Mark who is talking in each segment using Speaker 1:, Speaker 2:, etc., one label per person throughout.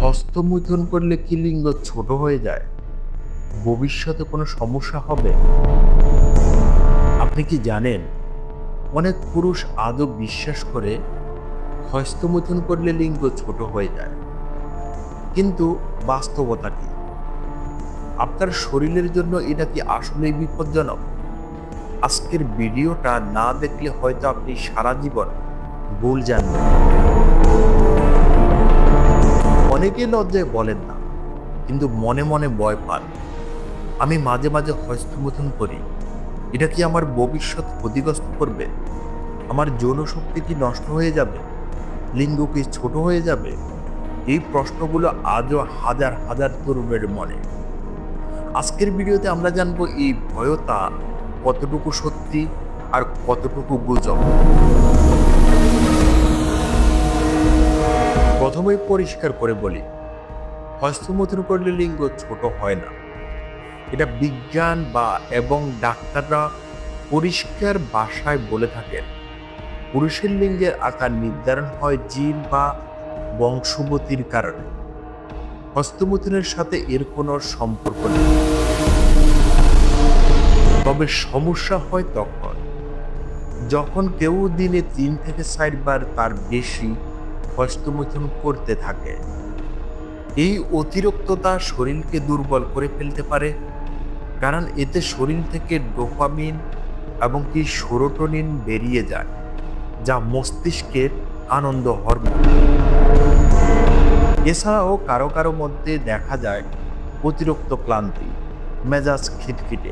Speaker 1: হস্তমৈথুন করলে কি লিঙ্গ ছোট হয়ে যায়? ভবিষ্যতে কোনো সমস্যা হবে? আপনি কি জানেন, অনেক পুরুষ আদৌ বিশ্বাস করে হস্তমৈথুন করলে লিঙ্গ ছোট হয়ে যায়, কিন্তু বাস্তবতা কি? আপনার শরীরের জন্য এটা কি আসলেই বিপজ্জনক? আজকের ভিডিওটা না দেখলে হয়তো আপনি সারা জীবন ভুল জানবেন। অনেকে লজ্জায় বলেন না, কিন্তু মনে মনে ভয় পান। আমি মাঝে মাঝে হস্তমৈথুন করি, এটা কি আমার ভবিষ্যৎ ক্ষতিগ্রস্ত করবে? আমার যৌনশক্তি কি নষ্ট হয়ে যাবে? লিঙ্গ কি ছোট হয়ে যাবে? এই প্রশ্নগুলো আজও হাজার হাজার তরুণের মনে। আজকের ভিডিওতে আমরা জানবো এই ভয়তা কতটুকু সত্যি আর কতটুকু গুজব। প্রথমেই পরিষ্কার করে বলি, হস্তমৈথুন করলে লিঙ্গ ছোট হয় না। এটা বিজ্ঞান এবং ডাক্তাররা পরিষ্কার ভাষায় বলে থাকেন, পুরুষের লিঙ্গের আকার নির্ধারণ হয় জিন বা বংশগতির কারণে। হস্তমৈথুনের সাথে এর কোনো সম্পর্ক নেই। তবে সমস্যা হয় যখন কেউ দিনে 3 থেকে 4 বার তার বেশি হস্তমৈথুন করতে থাকে। এই অতিরিক্ততা শরীরকে দুর্বল করে ফেলতে পারে, কারণ এতে শরীর থেকে ডোপামিন এবং সেরোটোনিন বেরিয়ে যায়, যা মস্তিষ্কের আনন্দ হরমোন। এছাড়াও কারো কারো মধ্যে দেখা যায় অতিরিক্ত ক্লান্তি, মেজাজ খিটখিটে,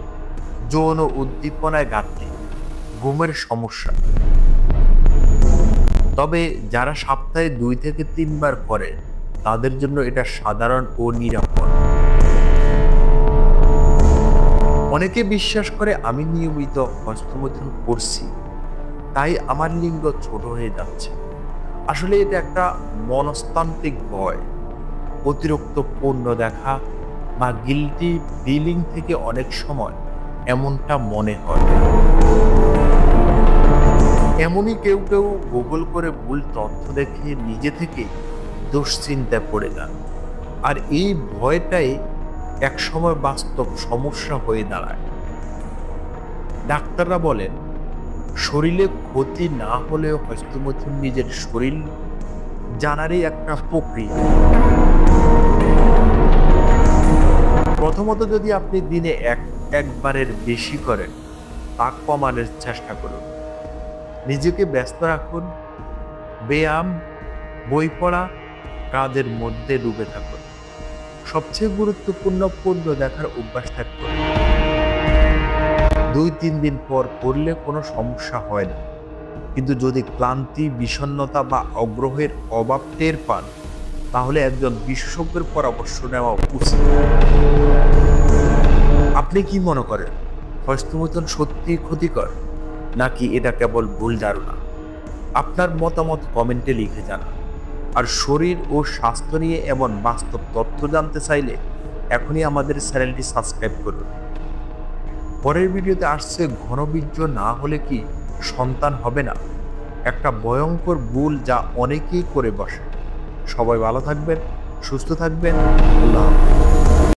Speaker 1: যৌন উদ্দীপনায় ঘাটতি, ঘুমের সমস্যা। তবে যারা সপ্তাহে 2 থেকে 3 বার করে, তাদের জন্য এটা সাধারণ ও নিরাপদ। অনেকে বিশ্বাস করে আমি নিয়মিত হস্তমৈথুন করছি, তাই আমার লিঙ্গ ছোট হয়ে যাচ্ছে। আসলে এটা একটা মনস্তান্ত্রিক ভয়। অতিরিক্ত পণ্য দেখা বা গিল্টি ফিলিং থেকে অনেক সময় এমনটা মনে হয়। এমনই কেউ কেউ গুগল করে ভুল তথ্য দেখে নিজে থেকে দুশ্চিন্তায় পড়ে যান, আর এই ভয়টাই একসময় বাস্তব সমস্যা হয়ে দাঁড়ায়। ডাক্তাররা বলেন, শরীরে ক্ষতি না হলেও হস্তমৈথুন নিজের শরীর জানারই একটা প্রক্রিয়া। প্রথমত, যদি আপনি দিনে একবারের বেশি করেন, তা কমানোর চেষ্টা করুন। নিজেকে ব্যস্ত রাখুন, ব্যায়াম, বই পড়া, কাজের মধ্যে ডুবে থাকুন। সবচেয়ে গুরুত্বপূর্ণ পণ্য দেখার অভ্যাস থাকবে। 2-3 দিন পর করলে কোনো সমস্যা হয় না, কিন্তু যদি ক্লান্তি, বিষণ্ণতা বা আগ্রহের অভাব টের পান, তাহলে একজন বিশেষজ্ঞের পরামর্শ নেওয়া উচিত। আপনি কি মনে করেন, হস্তমৈথুন সত্যি ক্ষতিকর, নাকি এটা কেবল ভুল ধারণা? আপনার মতামত কমেন্টে লিখে জানান। আর শরীর ও স্বাস্থ্য নিয়ে এমন বাস্তব তথ্য জানতে চাইলে এখনই আমাদের চ্যানেলটি সাবস্ক্রাইব করুন। পরের ভিডিওতে আসছে, ঘনবীর্য না হলে কি সন্তান হবে না? একটা ভয়ঙ্কর ভুল যা অনেকেই করে বসে। সবাই ভালো থাকবেন, সুস্থ থাকবেন। আল্লাহ হাফেজ।